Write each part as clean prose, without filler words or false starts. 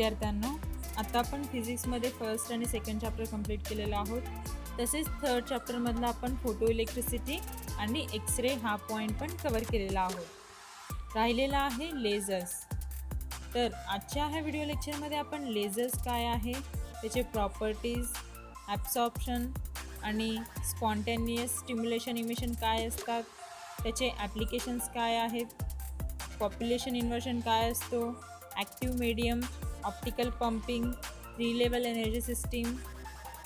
विद्यार्थ्यांनो, आता आपण फिजिक्समध्ये फर्स्ट आणि सेकंड चॅप्टर कंप्लीट केलेला आहोत. तसेच थर्ड चॅप्टरमधला आपण फोटो इलेक्ट्रिसिटी आणि एक्सरे हा पॉईंट पण कवर केलेला आहोत. राहिलेला आहे लेझर्स. तर आजच्या ह्या व्हिडिओ लेक्चरमध्ये आपण लेझर्स काय आहे, त्याचे प्रॉपर्टीज, ॲब्सॉर्प्शन आणि स्पॉन्टेनियस स्टिम्युलेशन इमिशन काय असतात, त्याचे ॲप्लिकेशन्स काय आहेत, पॉप्युलेशन इन्व्हर्जन काय असतो, active medium, optical pumping, 3 level energy system,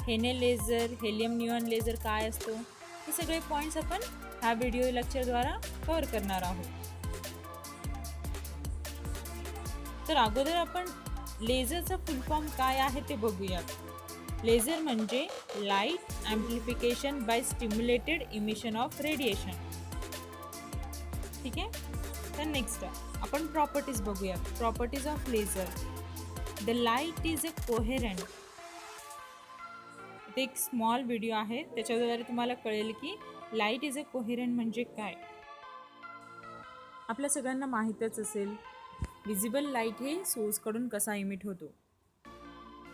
हेने लेझर, हेलियम निऑन लेझर काय असतो, हे सगळे पॉईंट्स आपण ह्या व्हिडिओ लेक्चरद्वारा कव्हर करणार आहोत. तर अगोदर आपण लेझरचा फुल फॉर्म काय आहे ते बघूयात. लेझर म्हणजे light amplification by stimulated emission of radiation. ठीक आहे. तर नेक्स्ट आपण प्रॉपर्टीज बघूयात. Properties of laser. The light is a coherent. ते एक स्मॉल व्हिडिओ आहे, त्याच्याद्वारे तुम्हाला कळेल की लाईट इज अ कोहेरंट म्हणजे काय. आपल्या सगळ्यांना माहीतच असेल विजिबल लाईट हे सोर्सकडून कसा इमिट होतो.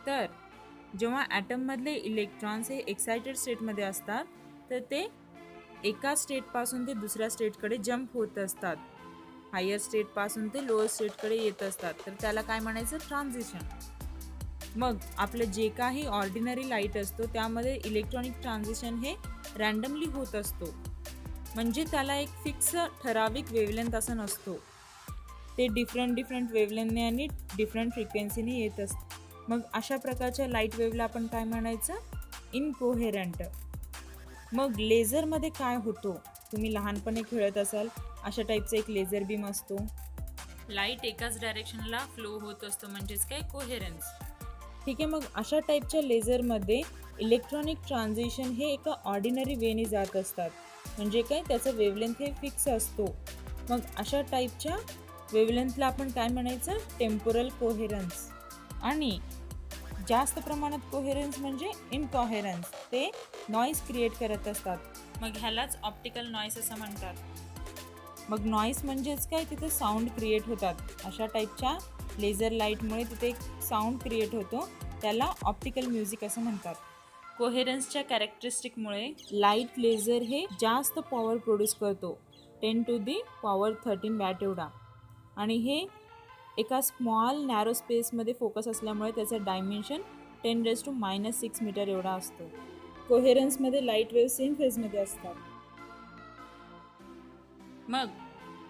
तर जेव्हा ॲटममधले इलेक्ट्रॉन्स हे एक्सायटेड स्टेटमध्ये असतात तर ते एका स्टेटपासून ते दुसऱ्या स्टेटकडे जंप होत असतात. हायर स्टेटपासून ते लोअर स्टेटकडे येत असतात. तर त्याला काय म्हणायचं, ट्रान्झिशन. मग आपलं जे काही ऑर्डिनरी लाईट असतो त्यामध्ये इलेक्ट्रॉनिक ट्रान्झिशन हे रँडमली होत असतो. म्हणजे त्याला एक फिक्स ठराविक वेवलेंथ असं नसतो. ते डिफरंट वेवलेंथने आणि डिफरंट फ्रिक्वेन्सीने येत असतं. मग अशा प्रकारच्या लाईट वेवला आपण काय म्हणायचं, इनकोहेरंट. मग लेझरमध्ये काय होतो, तुम्ही लहानपणी खेळत असाल अशा टाईपचा एक लेझर बीम असतो. लाईट एकाच डायरेक्शनला फ्लो होत असतो, म्हणजेच काय, कोहेरन्स. ठीक आहे. मग अशा टाईपच्या लेझरमध्ये इलेक्ट्रॉनिक ट्रान्झिशन हे एका ऑर्डिनरी वेने जात असतात. म्हणजे काय, त्याचं वेवलेंथ हे फिक्स असतो. मग अशा टाईपच्या वेवलेंथला आपण काय म्हणायचं, टेम्पोरल कोहेरन्स. आणि जास्त प्रमाणात कोहेरन्स म्हणजे इनकोहेरन्स, ते नॉईज क्रिएट करत असतात. मग ह्यालाच ऑप्टिकल नॉईज असं म्हणतात. मग नॉईज म्हणजेच काय, तिथे साऊंड क्रिएट होतात. अशा टाईपच्या लेझर लाईटमुळे तिथे एक साऊंड क्रिएट होतो, त्याला ऑप्टिकल म्युझिक असं म्हणतात. कोहेरन्सच्या कॅरेक्टरिस्टिकमुळे लाईट लेझर हे जास्त पॉवर प्रोड्यूस करतो, 10⁻13 वॅट एवढा. आणि हे एका स्मॉल नॅरो स्पेसमध्ये फोकस असल्यामुळे त्याचं डायमेन्शन 10⁻⁻6 मीटर एवढा असतो. कोहेरन्समध्ये लाईट वेव्ह सेम फेजमध्ये असतात. मग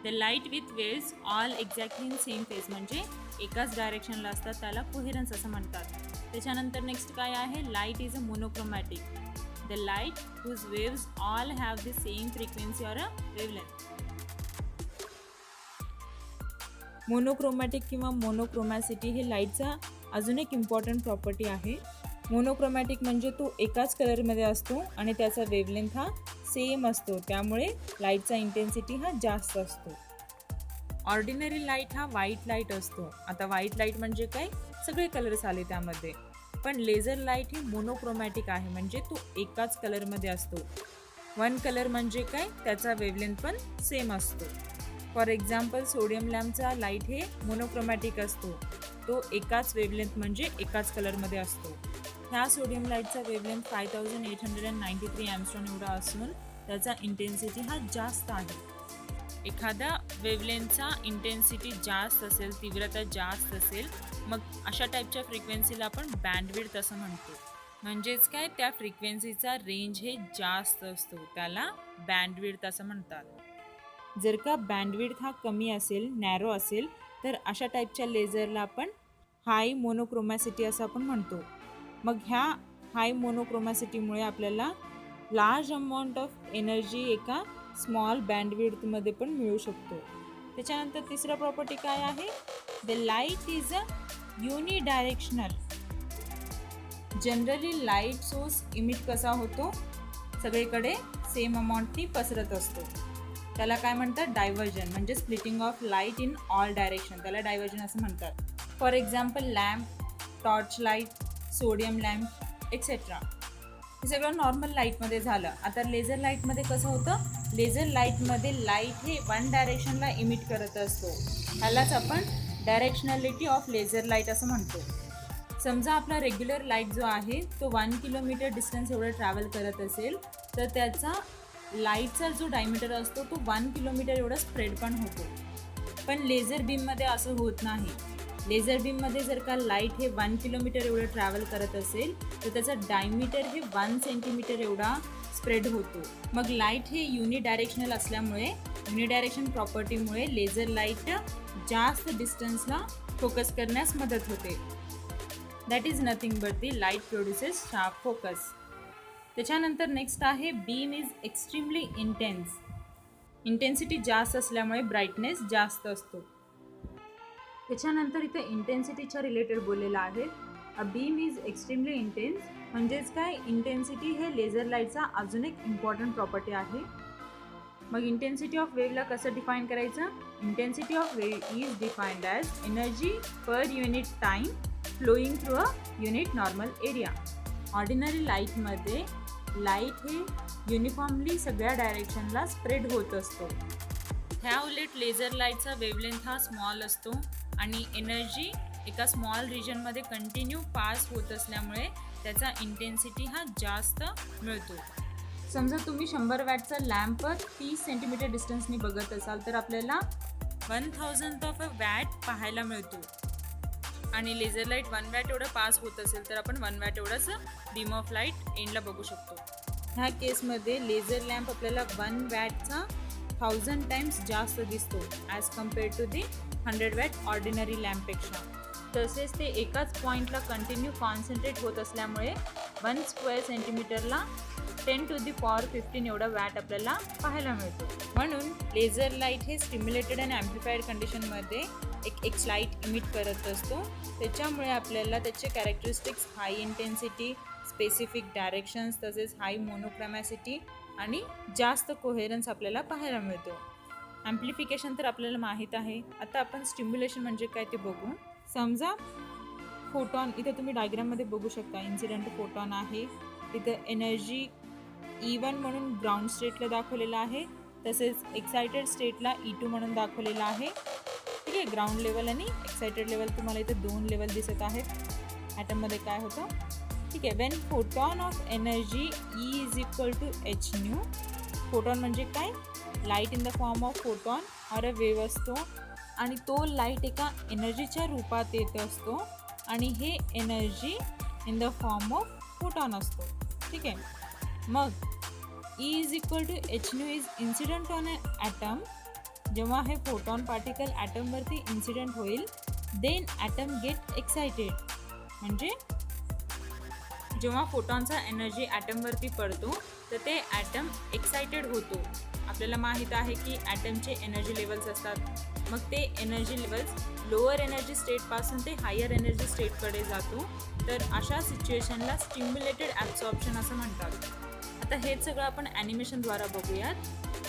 the light with waves all exactly in same phase म्हणजे एकाच डायरेक्शनला असतात, त्याला कोहेरन्स असं म्हणतात. त्याच्यानंतर नेक्स्ट काय आहे, light is a monochromatic. The light whose waves all have the same frequency or a wavelength. Monochromatic किंवा मोनोक्रोमॅसिटी हे लाईटचा अजून एक इम्पॉर्टंट प्रॉपर्टी आहे. मोनोक्रोमॅटिक म्हणजे तो एकाच कलरमध्ये असतो आणि त्याचा वेवलेंथ हा सेम असतो, त्यामुळे लाईटचा इंटेन्सिटी हा जास्त असतो. ऑर्डिनरी लाईट हा व्हाईट लाईट असतो. आता व्हाईट लाईट म्हणजे काय, सगळे कलर्स आले त्यामध्ये. पण लेझर लाईट ही मोनोक्रोमॅटिक आहे, म्हणजे तो एकाच कलरमध्ये असतो. वन कलर म्हणजे काय, त्याचा वेवलेंथ पण सेम असतो. फॉर एक्झाम्पल सोडियम लॅम्पचा लाईट हे मोनोक्रोमॅटिक असतो, तो एकाच वेवलेंथ म्हणजे एकाच कलरमध्ये असतो. ह्या सोडियम लाईटचा वेवलेंथ 5893 एंगस्ट्रॉम एवढा असून त्याचा इंटेन्सिटी हा जास्त आहे. एखाद्या वेवलेंथचा इंटेन्सिटी जास्त असेल, तीव्रता जास्त असेल, मग अशा टाईपच्या फ्रिक्वेन्सीला आपण बँडविड्थ असं म्हणतो. म्हणजेच काय, त्या फ्रिक्वेन्सीचा रेंज हे जास्त असतो, त्याला बँडविड्थ असं म्हणतात. जर का बँडविड्थ हा कमी असेल, नॅरो असेल, तर अशा टाईपच्या लेझरला आपण हाय मोनोक्रोमॅसिटी असं आपण म्हणतो. मग ह्या हाय मोनोक्रोमॅसिटीमुळे आपल्याला लार्ज अमाऊंट ऑफ एनर्जी एका स्मॉल बँडविड्थमध्ये पण मिळू शकतो. त्याच्यानंतर तिसरा प्रॉपर्टी काय आहे, the light is a unidirectional. Generally light source emit कसा होतो, सगळीकडे सेम अमाऊंटनी पसरत असतो. त्याला काय म्हणतात, डायव्हर्जन, म्हणजे splitting of light in all direction, त्याला डायव्हर्जन असं म्हणतात. For example lamp, torch light, sodium lamp etcetera, हे सगळं नॉर्मल लाईटमध्ये झालं. आता लेझर लाईटमध्ये कसं होतं, लेझर लाईटमध्ये लाईट हे वन डायरेक्शनला इमिट करत असतो, ह्यालाच आपण डायरेक्शनॅलिटी ऑफ लेझर लाईट असं म्हणतो. समजा आपला रेग्युलर लाईट जो आहे तो 1 किलोमीटर डिस्टन्स एवढं ट्रॅव्हल करत असेल तर त्याचा लाईटचा जो डायमीटर असतो तो 1 किलोमीटर एवढा स्प्रेड पण होतो. पण लेझर बीममध्ये असं होत नाही. लेझर बीममध्ये जर का लाईट हे 1 किलोमीटर एवढं ट्रॅव्हल करत असेल तर त्याचा डायमीटर हे 1 सेंटीमीटर एवढा स्प्रेड होतो. मग लाईट हे युनिडायरेक्शनल असल्यामुळे युनिडायरेक्शन प्रॉपर्टीमुळे लेझर लाईट जास्त डिस्टन्सला फोकस करण्यास मदत होते. That is nothing but the light produces sharp focus. त्याच्यानंतर नेक्स्ट आहे beam is extremely intense. Intensity जास्त असल्यामुळे ब्राईटनेस जास्त असतो. त्याच्यानंतर इथे इंटेन्सिटीच्या रिलेटेड बोललेलं आहे. A beam is extremely intense म्हणजेच काय, इंटेन्सिटी हे लेझर लाईटचा अजून एक इम्पॉर्टंट प्रॉपर्टी आहे. मग इंटेन्सिटी ऑफ वेव्हला कसं डिफाईन करायचं? Intensity of wave is defined as energy per unit time flowing through a unit normal area. Ordinary लाईटमध्ये लाईट हे युनिफॉर्मली सगळ्या डायरेक्शनला स्प्रेड होत असतो. ह्या उलट लेझर लाईटचा वेव्हलेंथ हा स्मॉल असतो आणि एनर्जी एका स्मॉल रिजनमध्ये कंटिन्यू पास होत असल्यामुळे त्याचा इंटेन्सिटी हा जास्त मिळतो. समजा तुम्ही 100 वॅटचा लॅम्प 30 सेंटीमीटर डिस्टन्सनी बघत असाल तर आपल्याला 1000th ऑफ अ वॅट पाहायला मिळतो आणि लेझर लाईट 1 वॅट एवढं पास होत असेल तर आपण 1 वॅट एवढंच बीम ऑफ लाईट एंडला बघू शकतो. ह्या केसमध्ये लेझर लॅम्प आपल्याला 1 वॅटचा 1000 टाइम्स जास्त दिसतो as compared to the 100 watt ordinary लॅम्पपेक्षा. तसेच ते एकाच पॉईंटला कंटिन्यू कॉन्सन्ट्रेट होत असल्यामुळे 1 स्क्वेअर सेंटीमीटरला 10⁻15 एवढा वॅट आपल्याला पाहायला मिळतो. म्हणून लेझर लाईट हे स्टिम्युलेटेड आणि ॲम्प्लिफाईड कंडिशनमध्ये एक एक्स लाईट इमिट करत असतो. त्याच्यामुळे आपल्याला त्याचे कॅरेक्टरिस्टिक्स हाय इंटेन्सिटी, स्पेसिफिक डायरेक्शन्स, तसेच हाय मोनोक्रॅमॅसिटी आणि जास्त कोहेरन्स आपल्याला पाहायला मिळतो. ॲम्प्लिफिकेशन तर आपल्याला माहीत आहे. आता आपण स्टिम्युलेशन म्हणजे काय ते बघू. समजा फोटॉन, इथे तुम्ही डायग्राममध्ये बघू शकता इन्सिडेंट फोटॉन आहे. इथं एनर्जी E1 म्हणून ग्राउंड स्टेटला दाखवलेलं आहे, तसेच एक्सायटेड स्टेटला E2 म्हणून दाखवलेलं आहे. ठीक आहे, ग्राउंड लेवल आणि एक्सायटेड लेवल तुम्हाला इथं 2 लेवल दिसत आहेत. ॲटममध्ये काय होतं? ठीक आहे, when photon of energy E is equal to hν. Photon म्हणजे काय? Light in the form of photon or a wave असतो आणि तो लाईट एका एनर्जीच्या रूपात येत असतो आणि हे energy in the form of photon असतो. ठीक आहे, मग E is equal to hν is incident on a atom. जेव्हा हे फोटॉन पार्टिकल ॲटमवरती इन्सिडेंट होईल देन ॲटम गेट एक्सायटेड. म्हणजे जेव्हा फोटॉनचा एनर्जी ॲटमवरती पडतो तर ते ॲटम एक्सायटेड होतो. आपल्याला माहीत आहे की ॲटमचे एनर्जी लेवल्स असतात. मग ते एनर्जी लेवल्स लोअर एनर्जी स्टेटपासून ते हायर एनर्जी स्टेटकडे जातो. तर अशा सिच्युएशनला स्टिम्युलेटेड ॲब्सॉर्प्शन असं म्हणतात. आता हेच सगळं आपण ॲनिमेशनद्वारा बघूयात.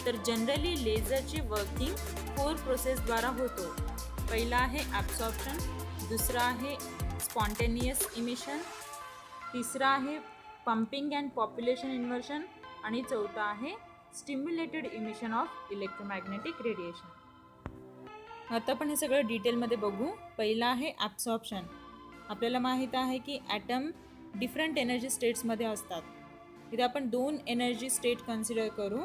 तर जनरली लेझरची वर्किंग 4 प्रोसेसद्वारा होतो. पहिला आहे ॲब्सॉर्प्शन, दुसरा आहे स्पॉन्टेनियस इमिशन, तिसरा आहे पंपिंग अँड पॉप्युलेशन इन्व्हर्शन आणि चौथा आहे stimulated emission of electromagnetic radiation. आता आपण हे सगळं डिटेलमध्ये बघू. पहिला आहे ॲब्सॉर्प्शन. आपल्याला माहीत आहे की ॲटम डिफरंट एनर्जी स्टेट्समध्ये असतात. इथे आपण 2 एनर्जी स्टेट कन्सिडर करू.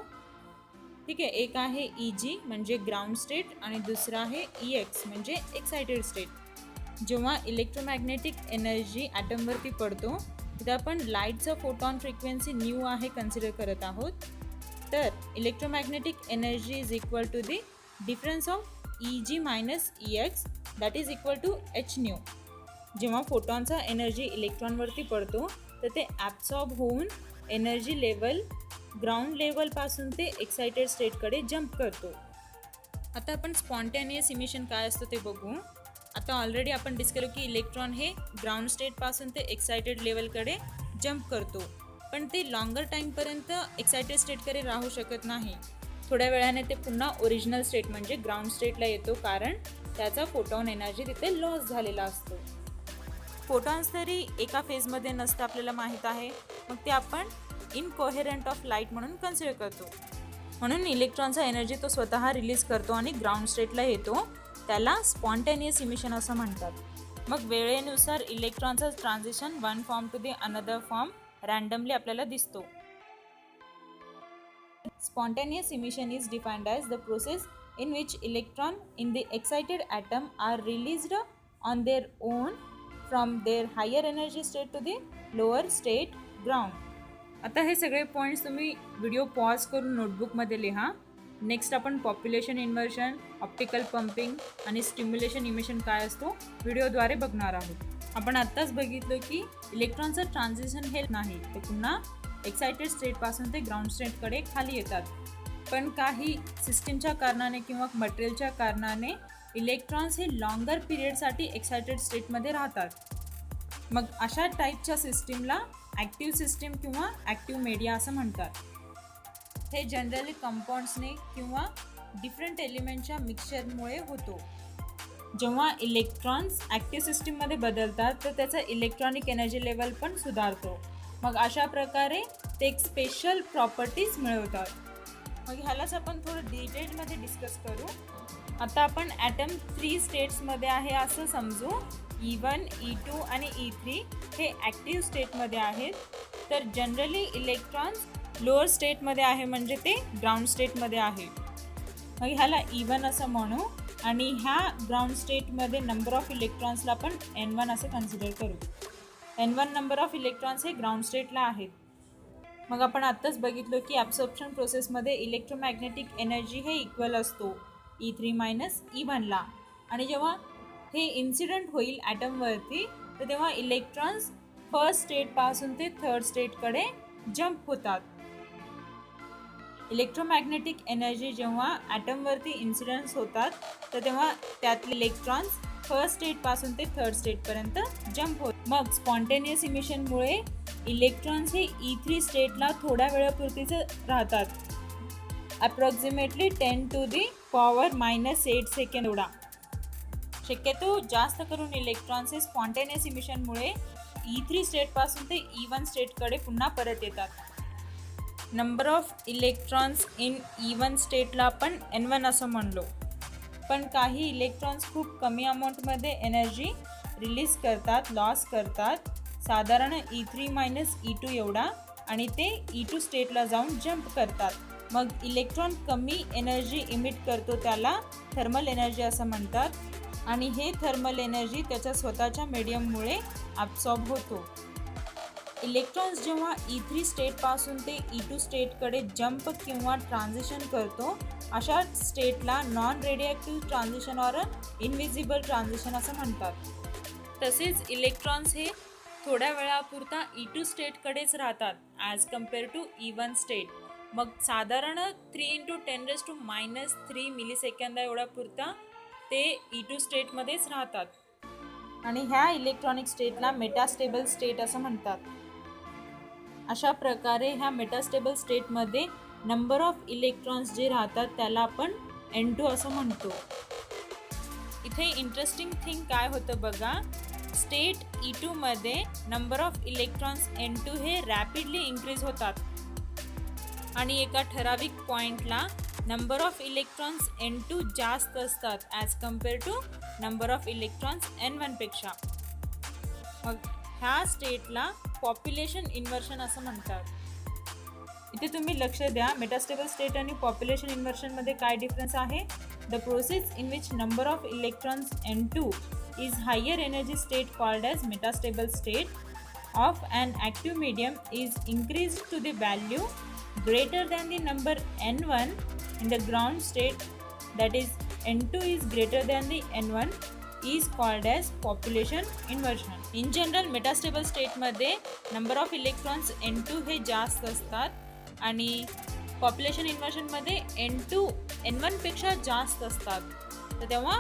ठीक आहे, एक आहे EG म्हणजे ग्राउंड स्टेट आणि दुसरा आहे EX म्हणजे एक्सायटेड स्टेट. जेव्हा इलेक्ट्रोमॅग्नेटिक एनर्जी ॲटमवरती पडतो तिथे आपण लाईटचा फोटॉन फ्रिक्वेन्सी न्यू आहे कन्सिडर करत आहोत. तर electromagnetic energy is equal to the difference of EG minus EX that is equal to hν. जेव्हा फोटॉनचा एनर्जी इलेक्ट्रॉनवरती पडतो तर ते ॲब्सॉर्ब होऊन एनर्जी लेवल ग्राउंड लेवलपासून ते एक्सायटेड स्टेटकडे जम्प करतो. आता आपण स्पॉन्टेनियस इमिशन काय असतं ते बघू. आता ऑलरेडी आपण डिस्कस केलं की इलेक्ट्रॉन हे ग्राउंड स्टेटपासून ते एक्सायटेड लेवलकडे जम्प करतो, पण ते लॉंगर टाईमपर्यंत एक्सायटेड स्टेटकडे राहू शकत नाही. थोड्या वेळाने ते पुन्हा ओरिजिनल स्टेट म्हणजे ग्राउंड स्टेटला येतो, कारण त्याचा फोटॉन एनर्जी तिथे लॉस झालेला असतो. फोटॉन्स तरी एका फेजमध्ये नसतं आपल्याला माहीत आहे, मग ते आपण इनकोहेरंट ऑफ लाईट म्हणून कन्सिडर करतो. म्हणून इलेक्ट्रॉनचा एनर्जी तो स्वतः रिलीज करतो आणि ग्राउंड स्टेटला येतो. त्याला स्पॉन्टेनियस इमिशन असं म्हणतात. मग वेळेनुसार इलेक्ट्रॉनचं transition one form to the another form randomly आपल्याला दिसतो. Spontaneous emission is defined as the process in which electrons in the excited atom are released on their own from their higher energy state to the lower state ground. आता हे सगळे points तुम्ही video pause करून नोटबुकमध्ये लिहा. Next आपण population inversion, optical pumping आणि stimulation emission काय असतो व्हिडिओद्वारे बघणार आहोत. आपण आत्ताच बघितलं की इलेक्ट्रॉनचं ट्रान्झिशन हे नाही तर पुन्हा एक्साइटेड स्टेटपासून ते ग्राउंड स्टेटकडे खाली येतात. पण काही सिस्टीमच्या कारणाने किंवा मटेरियलच्या कारणाने इलेक्ट्रॉन्स हे लॉंगर पिरियडसाठी एक्साइटेड स्टेटमध्ये राहतात. मग अशा टाईपच्या सिस्टीमला ॲक्टिव्ह सिस्टीम किंवा ॲक्टिव्ह मीडिया असं म्हणतात. हे जनरली कंपाऊंड्सने किंवा डिफरंट एलिमेंटच्या मिक्सचरमुळे होतो. जेव्हा इलेक्ट्रॉन्स ॲक्टिव्ह सिस्टीममध्ये बदलतात तर त्याचा इलेक्ट्रॉनिक एनर्जी लेवल पण सुधारतो. मग अशा प्रकारे ते एक स्पेशल प्रॉपर्टीज मिळवतात. मग ह्यालाच आपण थोडं डिटेलमध्ये डिस्कस करू. आता आपण ॲटम 3 स्टेट्समध्ये आहे असं समजू. E1, E2 आणि E3 हे ॲक्टिव्ह स्टेटमध्ये आहेत. तर जनरली इलेक्ट्रॉन्स लोअर स्टेटमध्ये आहे म्हणजे ते ग्राउंड स्टेटमध्ये आहे. मग ह्याला E1 असं म्हणू आणि ह्या ग्राउंड स्टेटमध्ये नंबर ऑफ इलेक्ट्रॉन्सला आपण N1 असं कन्सिडर करू. N1 नंबर ऑफ इलेक्ट्रॉन्स हे ग्राउंड स्टेटला आहेत. मग आपण आत्ताच बघितलं की ॲब्सॉर्प्शन प्रोसेसमध्ये इलेक्ट्रोमॅग्नेटिक एनर्जी हे इक्वल असतो E3 मायनस E1ला. आणि जेव्हा हे इन्सिडंट होईल ॲटमवरती तर तेव्हा इलेक्ट्रॉन्स फर्स्ट स्टेटपासून ते थर्ड स्टेटकडे जंप होतात. इलेक्ट्रोमॅग्नेटिक एनर्जी जेव्हा ॲटमवरती इन्सिडन्स होतात तर तेव्हा त्यातले इलेक्ट्रॉन्स फर्स्ट स्टेटपासून ते थर्ड स्टेटपर्यंत जंप होत. मग स्पॉन्टेनियस इमिशनमुळे इलेक्ट्रॉन्स हे E3 स्टेटला थोड्या वेळापुरतीच राहतात. Approximately 10 to the power -8 second एवढा. शक्यतो जास्त करून इलेक्ट्रॉन्स हे स्पॉन्टेनियस इमिशनमुळे E3 स्टेटपासून ते E1 स्टेटकडे पुन्हा परत येतात. Number of electrons in E1 स्टेटला आपण N1 असं म्हणलो. पण काही इलेक्ट्रॉन्स खूप कमी अमाऊंटमध्ये एनर्जी रिलीज करतात, लॉस करतात, साधारण E3 मायनस E2 एवढा, आणि ते E2 स्टेटला जाऊन जंप करतात. मग इलेक्ट्रॉन कमी एनर्जी इमिट करतो त्याला थर्मल एनर्जी असं म्हणतात. आणि हे थर्मल एनर्जी त्याच्या स्वतःच्या मीडियममुळे ॲब्सॉर्ब होतो. इलेक्ट्रॉन्स जेव्हा E3 स्टेटपासून ते E2 स्टेटकडे जंप किंवा ट्रान्झिशन करतो अशा स्टेटला non radiative transition or invisible transition असं म्हणतात. तसेच इलेक्ट्रॉन्स हे थोड्या वेळापुरता E2 स्टेटकडेच राहतात as compare to E1 state. मग साधारण 3 × 10⁻³ मिलीसेकंद एवढ्या पुरता ते E2 स्टेटमध्येच राहतात. आणि ह्या इलेक्ट्रॉनिक स्टेटला मेटास्टेबल स्टेट असं म्हणतात. अशा प्रकारे ह्या मेटास्टेबल स्टेटमध्ये नंबर ऑफ इलेक्ट्रॉन्स जे राहतात त्याला आपण N2 असं म्हणतो. इथे इंटरेस्टिंग थिंग काय होतं बघा. स्टेट E2 मध्ये नंबर ऑफ इलेक्ट्रॉन्स N2 हे रॅपिडली इन्क्रीज होतात आणि एका ठराविक पॉईंटला नंबर ऑफ इलेक्ट्रॉन्स N2 जास्त असतात as compare to number of electrons N1 पेक्षा. मग ह्या स्टेटला पॉप्युलेशन इन्व्हर्शन असं म्हणतात. इथे तुम्ही लक्ष द्या, मेटास्टेबल स्टेट आणि पॉप्युलेशन इन्व्हर्शनमध्ये काय डिफरन्स आहे. The process in which number of electrons N2 is higher energy state called as metastable state of an active medium is increased to the value greater than the number N1 in the ground state, that is N2 is greater than the N1, is called as population inversion. In general metastable state मध्ये number of electrons N2 हे जास्त असतात आणि population inversion मध्ये N2 N1 पेक्षा जास्त असतात. तर तेव्हा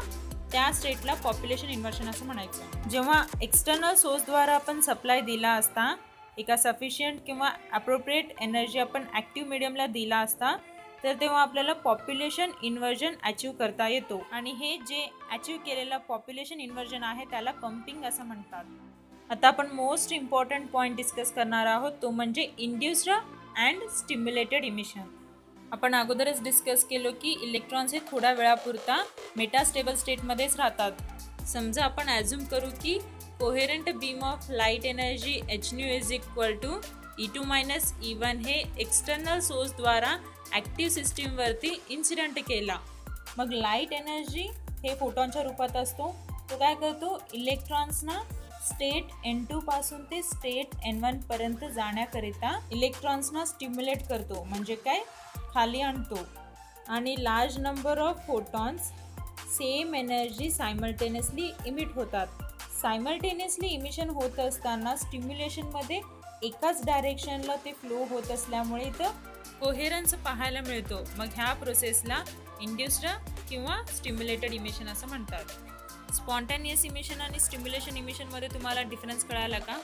त्या स्टेटला पॉप्युलेशन इन्व्हर्शन असं म्हणायचं. जेव्हा एक्सटर्नल सोर्सद्वारा आपण सप्लाय दिला असता, एका सफिशियंट किंवा अप्रोप्रिएट एनर्जी आपण ॲक्टिव्ह मीडियमला दिला असता, तर तेव्हा आपल्याला पॉप्युलेशन इन्व्हर्जन अचीव करता येतो. आणि हे जे अचीव केलेलं पॉप्युलेशन इन्व्हर्जन आहे त्याला पंपिंग असं म्हणतात. आता आपण मोस्ट इम्पॉर्टंट पॉईंट डिस्कस करणार आहोत, तो म्हणजे इंड्युस्ड अँड स्टिम्युलेटेड इमिशन. आपण अगोदरच डिस्कस केलो की इलेक्ट्रॉन्स हे थोड्या वेळापुरता मेटास्टेबल स्टेटमध्येच राहतात. समजा आपण ॲझ्युम करू की coherent beam of light energy h nu is equal to E2 minus E1 हे एक्सटर्नल सोर्सद्वारा ॲक्टिव्ह सिस्टीमवरती इन्सिडेंट केला. मग लाईट एनर्जी हे फोटॉनच्या रूपात असतो. तो काय करतो, इलेक्ट्रॉन्सना स्टेट N2 पासून ते स्टेट N1 पर्यंत जाण्याकरिता इलेक्ट्रॉन्सना स्टिम्युलेट करतो, म्हणजे काय, खाली आणतो. आणि large number of photons same energy simultaneously emit होतात. सायमल्टेनियसली इमिशन होत असताना स्टिम्युलेशनमध्ये एकाच डायरेक्शनला ते फ्लो होत असल्यामुळे इथं कोहेरन्स पाहायला मिळतो. मग ह्या प्रोसेसला इंड्युस्ड किंवा स्टिम्युलेटेड इमिशन असं म्हणतात. स्पॉन्टेनियस इमिशन आणि स्टिम्युलेशन इमिशनमध्ये तुम्हाला डिफरन्स कळाला का?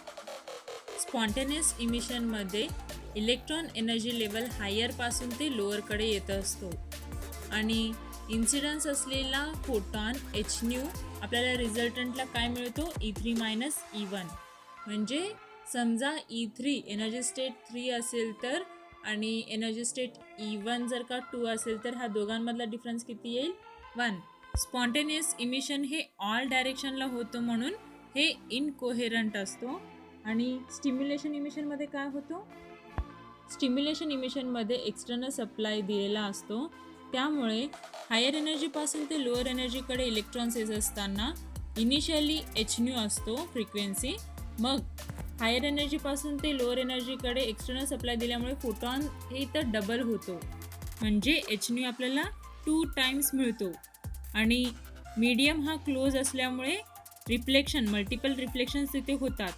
स्पॉन्टेनियस इमिशनमध्ये इलेक्ट्रॉन एनर्जी लेवल हायरपासून ते लोअरकडे येत असतो आणि इन्सिडन्स असलेला फोटॉन h nu आपल्याला रिझल्टंटला काय मिळतो, E3 मायनस E1. म्हणजे समजा E3 एनर्जी स्टेट 3 असेल तर आणि एनर्जी स्टेट E1 जर का 2 असेल तर ह्या दोघांमधला डिफरन्स किती येईल, 1. स्पॉन्टेनियस इमिशन हे ऑल डायरेक्शनला होतं म्हणून हे इनकोहेरंट असतो. आणि स्टिम्युलेशन इमिशनमध्ये काय होतं, स्टिम्युलेशन इमिशनमध्ये एक्सटर्नल सप्लाय दिलेला असतो. त्यामुळे हायर एनर्जीपासून ते लोअर एनर्जीकडे इलेक्ट्रॉन्स येत असताना इनिशियली h nu असतो फ्रिक्वेन्सी. मग हायर एनर्जीपासून ते लोअर एनर्जीकडे एक्सटर्नल सप्लाय दिल्यामुळे फोटॉन हे इथं डबल होतो, म्हणजे h nu आपल्याला 2 टाइम्स मिळतो. आणि मीडियम हा क्लोज असल्यामुळे रिफ्लेक्शन, मल्टिपल रिफ्लेक्शन्स तिथे होतात.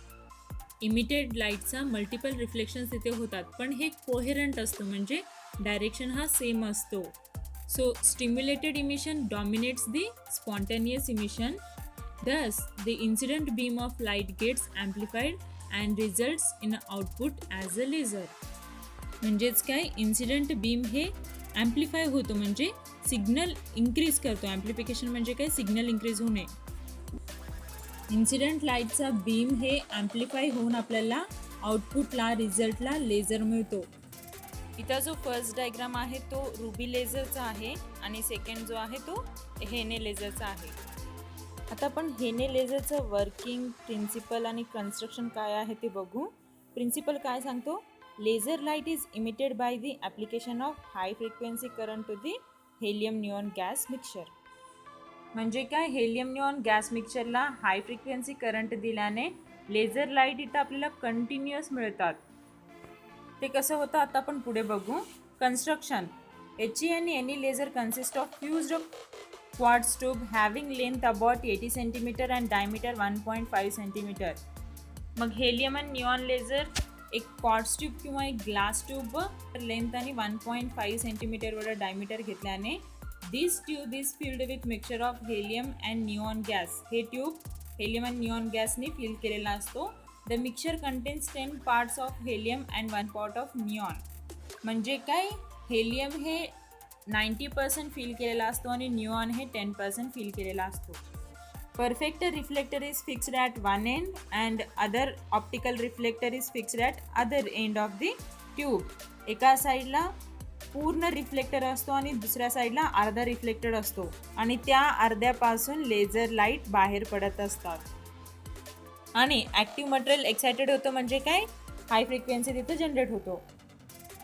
इमिटेड लाईटचा मल्टिपल रिफ्लेक्शन्स तिथे होतात, पण हे कोहेरंट असतं, म्हणजे डायरेक्शन हा सेम असतो. So stimulated emission dominates the spontaneous emission. Thus, the incident beam of light gets amplified and results in an output as a laser. म्हणजेच काय, इन्सिडेंट बीम हे ॲम्प्लिफाय होतो, म्हणजे सिग्नल इंक्रीज करतो. ॲम्प्लिफिकेशन म्हणजे काय, सिग्नल इंक्रीज होणे. इन्सिडेंट लाईटचा बीम हे ॲम्प्लिफाय होऊन आपल्याला आउटपुटला, रिझल्टला लेझर मिळतो. इथं जो फर्स्ट डायग्राम आहे तो रुबी लेझरचा आहे आणि सेकंड जो आहे तो हेने लेझरचा आहे. आता आपण हेने लेझरचं वर्किंग, प्रिन्सिपल आणि कन्स्ट्रक्शन काय आहे ते बघू. प्रिन्सिपल काय सांगतो, laser light is emitted by the application of high frequency current to the helium neon gas mixture. म्हणजे काय, हेलियम निऑन गॅस मिक्सचरला हाय फ्रिक्वेन्सी करंट दिल्याने लेझर लाईट इथं आपल्याला कंटिन्युअस मिळतात. ते कसं होतं आता आपण पुढे बघू. कन्स्ट्रक्शन, HE आणि NE laser consist of fused quartz tube having length about 80 cm and diameter 1.5 cm. मग हेलियम आणि निऑन लेझर एक क्वार्ट्ज ट्यूब किंवा एक ग्लास ट्यूब लेंथ आणि 1.5 सेंटीमीटरवर डायमीटर घेतल्याने this tube is filled with mixture of helium and neon gas. हे tube helium आणि निऑन गॅसने फिल केलेला असतो. The mixture contains 10 parts of helium and 1 part of neon. म्हणजे काय, हेलियम हे 90% फिल केलेला असतो आणि निऑन हे 10% फिल केलेला असतो. Perfect reflector is fixed at one end and other optical reflector is fixed at other end of the tube. एका साईडला पूर्ण रिफ्लेक्टर असतो आणि दुसऱ्या साईडला अर्धा रिफ्लेक्टर असतो आणि त्या अर्ध्यापासून लेझर लाईट बाहेर पडत असतात. आणि ॲक्टिव्ह मटेरियल एक्सायटेड होतं, म्हणजे काय, हाय फ्रिक्वेन्सी तिथं जनरेट होतो.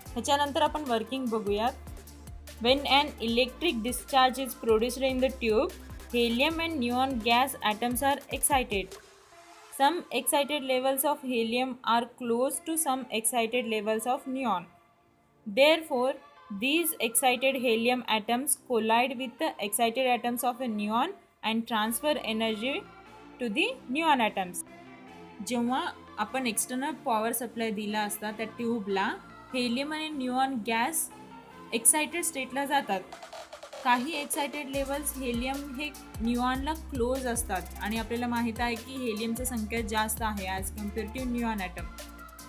ह्याच्यानंतर आपण वर्किंग बघूयात. When an electric discharge is produced in the tube, helium and neon gas atoms are excited. Some excited levels of helium are close to some excited levels of neon. Therefore, these excited helium atoms collide with the excited atoms of a neon and transfer energy to the neon atoms. जेव्हा आपण external power supply दिला असता त्या ट्यूबला, helium आणि neon gas excited स्टेटला जातात. काही excited levels helium हे निऑनला close असतात आणि आपल्याला माहीत आहे की हेलियमचं संख्या जास्त आहे as compare to neon atom.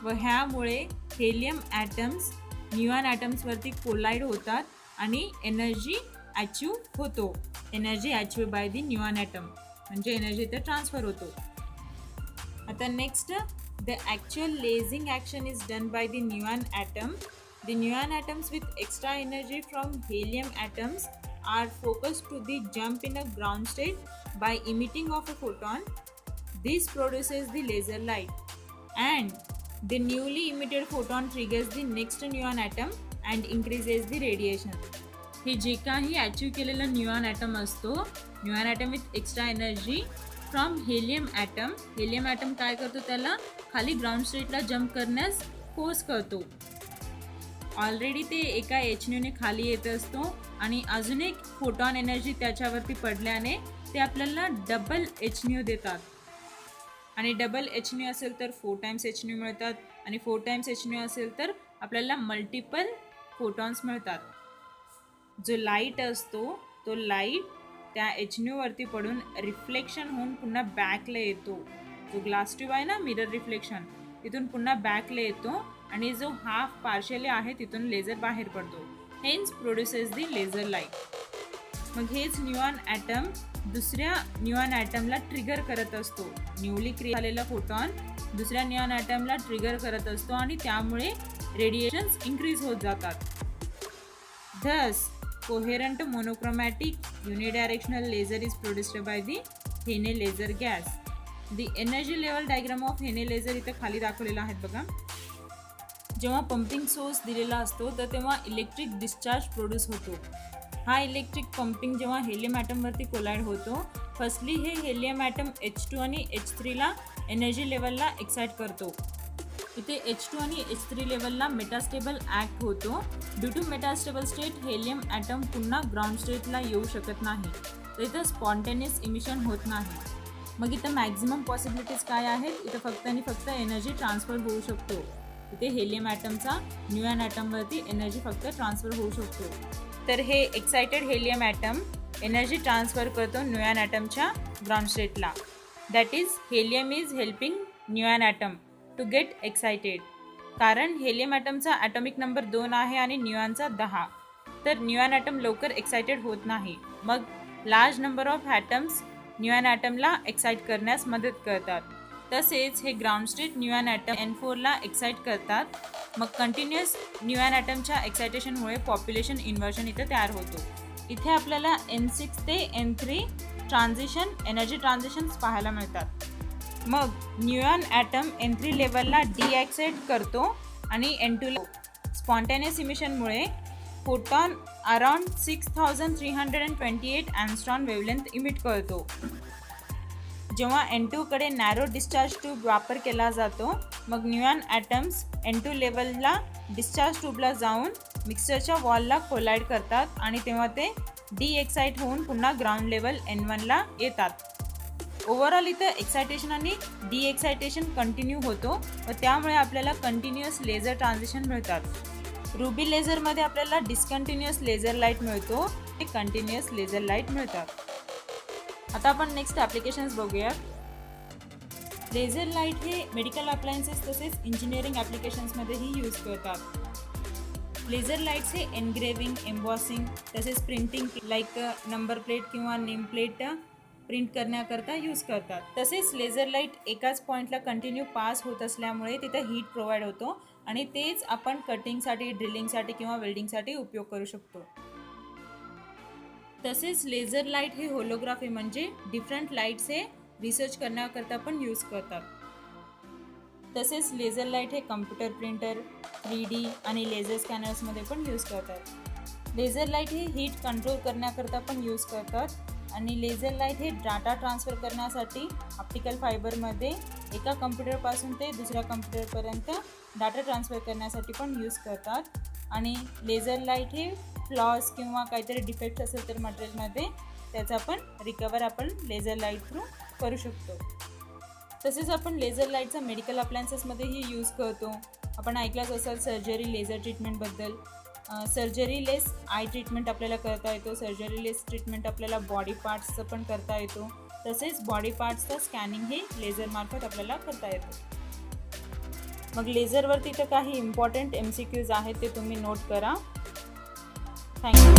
व ह्यामुळे हेलियम ॲटम्स निऑन ॲटम्सवरती कोलाईड होतात आणि एनर्जी अचीव होतो. Energy achieve by the neon atom, म्हणजे एनर्जी इथे ट्रान्सफर होतो. आता next, the actual lasing action is done by the neon atom The neon atoms with extra energy from helium atoms are focused to the jump in a ground state by emitting of a photon. This produces the laser light, and the newly emitted photon triggers the next neon atom and increases the radiation. हे जे काही achieve केलेलं neon atom असतो, neon atom with extra energy from helium atom काय करतो, त्याला खाली ground स्टेटला जम्प करण्यास फोर्स करतो. ऑलरेडी ते एका HNUने खाली येत असतो आणि अजून एक फोटॉन एनर्जी त्याच्यावरती पडल्याने ते आपल्याला डबल HNU देतात. आणि डबल HNU असेल तर 4 टाइम्स HNU मिळतात, आणि 4 टाइम्स HNU असेल तर आपल्याला मल्टिपल फोटॉन्स मिळतात. जो लाईट असतो तो लाईट त्या HNU वरती पडून रिफ्लेक्शन होऊन पुन्हा बॅकला येतो. जो ग्लास ट्यूब आहे ना, मिरर रिफ्लेक्शन, तिथून पुन्हा बॅकला येतो आणि जो हाफ पार्शियली आहे तिथून लेझर बाहेर पडतो. हेन्स प्रोड्युसेस दी लेझर लाईट. मग हेच न्यूऑन ॲटम दुसऱ्या न्यूऑन ॲटमला ट्रिगर करत असतो. न्यूली क्रिएट झालेला फोटॉन दुसऱ्या न्यूऑन ॲटमला ट्रिगर करत असतो आणि त्यामुळे रेडिएशन्स इन्क्रीज होत जातात. Thus, coherent monochromatic unidirectional laser is produced by the Hene laser gas. The energy level diagram of Hene laser इथे खाली दाखवलेला आहे बघा. जेव्हा पंपिंग सोर्स दिलेला असतो तर तेव्हा इलेक्ट्रिक डिस्चार्ज प्रोड्यूस होतो. हा इलेक्ट्रिक पंपिंग जेव्हा हेलियम ॲटमवरती कोलाइड होतो, फर्स्टली हे हेलियम ॲटम H2 आणि H3ला एनर्जी लेवलला एक्साइट करतो. इथे H2 आणि H3 लेवलला मेटास्टेबल ॲक्ट होतो. Due to metastable state helium atom पुन्हा ग्राउंड स्टेटला येऊ शकत नाही, तर इथं स्पॉन्टेनियस इमिशन होत नाही. मग इथं मॅक्झिमम पॉसिबिलिटीज काय आहेत, इथं फक्त आणि फक्त एनर्जी ट्रान्सफर होऊ शकतो. इथे हेलियम ॲटमचा न्यूऑन ॲटमवरती एनर्जी फक्त ट्रान्सफर होऊ शकतो. तर हे excited helium atom energy transfer करतो न्यूऑन ॲटमच्या ग्राउंड स्टेटला. That is helium is helping neon atom to get excited. कारण हेलियम ॲटमचा ॲटॉमिक नंबर 2 आहे आणि न्यूऑनचा 10, तर न्यूऑन ॲटम लवकर एक्साइटेड होत नाही. मग large number of atoms neon ॲटमला एक्साइट करण्यास मदत करतात. तसेच हे ग्राउंड स्टेट न्यूऑन ॲटम N4ला एक्साइट करतात. मग कंटिन्युअस न्यूऑन ॲटमच्या एक्साइटेशनमुळे पॉप्युलेशन इन्व्हर्जन इथे तयार होतो. इथे आपल्याला N6 ते N3 ट्रान्झिशन एनर्जी ट्रान्झिशन्स पाहायला मिळतात. मग न्यूऑन ॲटम N3 लेवलला डिॲक्साइट करतो आणि N2ला स्पॉन्टेनियस इमिशनमुळे photon around 6328 angstrom wavelength emit करतो. जेव्हा N2कडे नॅरो डिस्चार्ज ट्यूब वापर केला जातो, मग न्यूऑन ॲटम्स N2 लेवलला डिस्चार्ज ट्यूबला जाऊन मिक्सरच्या वॉलला कोलाइड करतात आणि तेव्हा ते डिएक्साइट होऊन पुन्हा ग्राउंड लेवल N1ला येतात. ओव्हरऑल इथं एक्सायटेशन आणि डिएक्सायटेशन कंटिन्यू होतो व त्यामुळे आपल्याला कंटिन्युअस लेझर ट्रान्झिशन मिळतात. रुबी लेझरमध्ये आपल्याला डिस्कंटिन्युअस लेझर लाईट मिळतो, ते कंटिन्युअस लेझर लाईट मिळतात. आता आपण नेक्स्ट ॲप्लिकेशन्स बघूया. लेझर लाईट हे मेडिकल अप्लायन्सेस तसेच इंजिनिअरिंग ॲप्लिकेशन्समध्येही यूज करतात. लेझर लाईट्स हे एनग्रेविंग, एम्बॉसिंग तसेच प्रिंटिंग लाईक नंबर प्लेट किंवा नेम प्लेट प्रिंट करण्याकरता यूज करतात. तसेच लेझर लाईट एकाच पॉईंटला कंटिन्यू पास होत असल्यामुळे तिथं हीट प्रोव्हाइड होतो आणि तेच आपण कटिंगसाठी, ड्रिलिंगसाठी किंवा वेल्डिंगसाठी उपयोग करू शकतो. तसेच लेझर लाईट हे होलोग्राफी म्हणजे डिफरंट लाईट्स हे रिसर्च करण्याकरता पण यूज करतात. तसेच लेझर लाईट हे कम्प्युटर प्रिंटर, 3D आणि लेझर स्कॅनर्समध्ये पण यूज करतात. लेझर लाईट हे हीट कंट्रोल करण्याकरता पण यूज करतात आणि लेझर लाईट हे डाटा ट्रान्सफर करण्यासाठी ऑप्टिकल फायबरमध्ये एका कम्प्युटरपासून ते दुसऱ्या कम्प्युटरपर्यंत डाटा ट्रान्सफर करण्यासाठी पण यूज करतात. आणि लेझर लाईट हे फ्लॉज किंवा काहीतरी डिफेक्ट असेल तर मटेरियलमध्ये त्याचा पण रिकवर आपण लेझर लाईट थ्रू करू शकतो. तसेच आपण लेझर लाईटचा मेडिकल अप्लायन्सेसमध्येही यूज करतो. आपण ऐकलंच असेल सर्जरी लेझर ट्रीटमेंटबद्दल. सर्जरीलेस आय ट्रीटमेंट आपल्याला करता येतो. सर्जरीलेस ट्रीटमेंट आपल्याला बॉडी पार्ट्सचं पण करता येतो. तसेच बॉडी पार्ट्सचं स्कॅनिंग हे लेझरमार्फत आपल्याला करता येतो. मग लेझरवरती तर काही इम्पॉर्टंट MCQs आहेत ते तुम्ही नोट करा. थँक्यू.